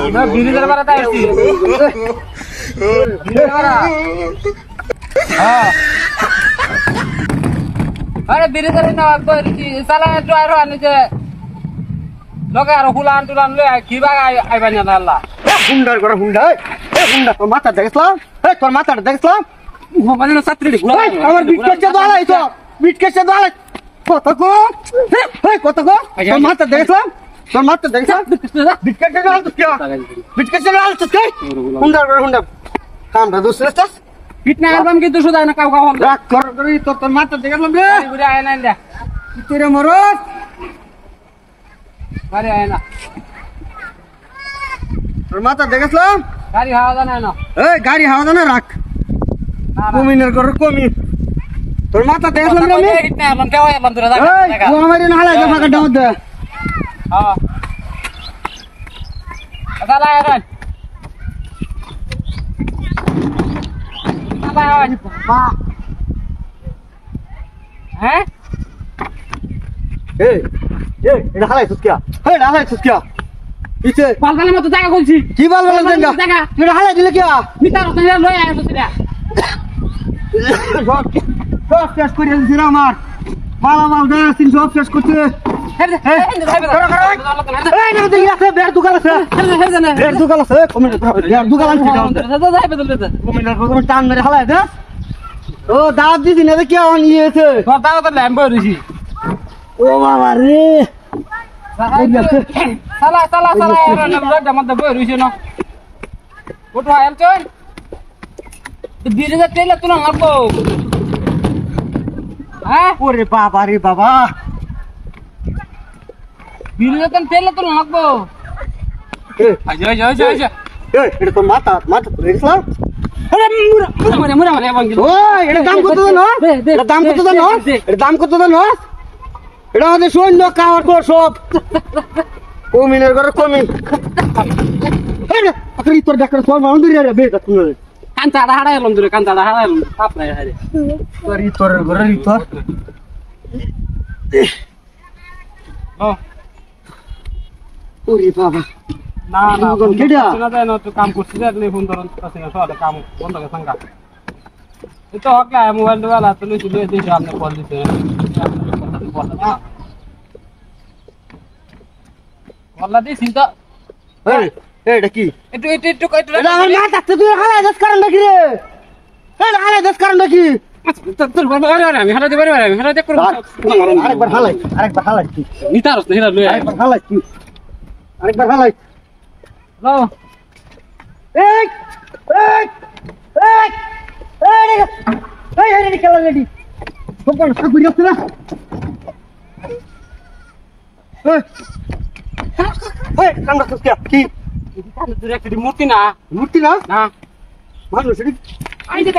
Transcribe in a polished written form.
আমরা ব্রিজের বাড়াতে আসছি আরে ব্রিজের না চালা ড্রাইভার আনিছে লোকে আর হুলান টুলান লই কি বাগ আইবা না আল্লাহ হুন্ডার করে হুন্ডা এ হুন্ডা তোর মাথা দেখছলাম তোর মাথাটা দেখছলাম মানে ছাত্রী আমার বিটকেছে দালাই তো বিটকেছে দালাই কত গো কত গো তোর মাথা দেখছলাম তোর মাথা দেখছলাম বিটকেছে দালাই তো কি বিটকেছে দালাই তো কি হুন্ডার করে হুন্ডা কামটা দুসরেস্তাস ফিটনা অ্যালবাম কিন্তু শুধু না কাউ কাউ রাগ কর করি তোর মাথা দেখলাম রে ঘুরে আয় না ইন্দা তোরে মরদ গাড়ি আয় না তোর মাথা দেখছলাম গাড়ি হাওয়া জানা না এই গাড়ি হাওয়া দাও না রাখ কমিনের করে কমি তোর মাথা দেখলাম রে আমি ফিটনা অ্যালবাম কেউ অ্যালবাম তোরা এই দেখা ও আমারে না হালাই ফাঁকা দাও দে হ্যাঁ আদালা আয় হ্যাঁ এই এটা হালাই সুকিয়া এটা হালাই সুকিয়া ইতে পালপালের মতো জায়গা বলছি কি বলবো না জায়গা এটা হালাই দিলে কি মিটার লই আয় সেটা সব শেষ করে দিছি রে আমার মালামাল দেয় তিন সব শেষ করতে এই না দেখি আছে বের দোকান আছে বের দোকান আছে কমিনের বের দোকান আছে কমিনের প্রথমে টান মেরে হালাই দে ও দাঁত দিছি না কি অন ইয়েছে ও বাবা রে সালা সালা সালা রোডটা মধ্যে বই রইছে না ওটো আইল চল বিরেজা তেল তুই না লাগবো হ্যাঁ ওরে বাবা রে বাবা বিরেজা তেল তুই না লাগবো আজ আজ আজ আজ এটা তো মাথা তো দেখছলাম আরে মুরা মুরা মুরা বাঙ্গিল ও এটা দাম কত জানো এটা দাম কত জানো এটা দাম কত জানো এটা আমাদের সৈন্য কাওয়ার কর সব কমিনের ঘরে কমি এই তোর ডাক্তার সব মানুষ রে বেটা তুমি কান্তাড়া হারাইলাম দূরে কান্তাড়া হারাইলাম পাপ নাই হারে তোর ঘরে তোর ও ওরে বাবা না না কোন কেডা না দেন তো কাম করছিস না ফোন ধরন কাছে না সব কাম বন্ধ করে সংগা তো হকলা মোবাইল ওয়ালা তো লইছি লই দিছি আপনি কল দিতে বললা দিছি তো এই এটা কি একটু এটা আমার মা থাকতে তুই হালাই দস কারণ নাকি রে এটা হালাই দস কারণ নাকি তোর আমি হারাতে পারি আমি হারাতে করব আরেকবার হালাই কি নিতারস না হিরা লই আরেকবার হালাই লো এই এই এই এই খেলা রেডি কোন সাগুরি আছে না এই কান্না কি দূরে একটা মূর্তি না মূর্তি না না মানুষ আই দে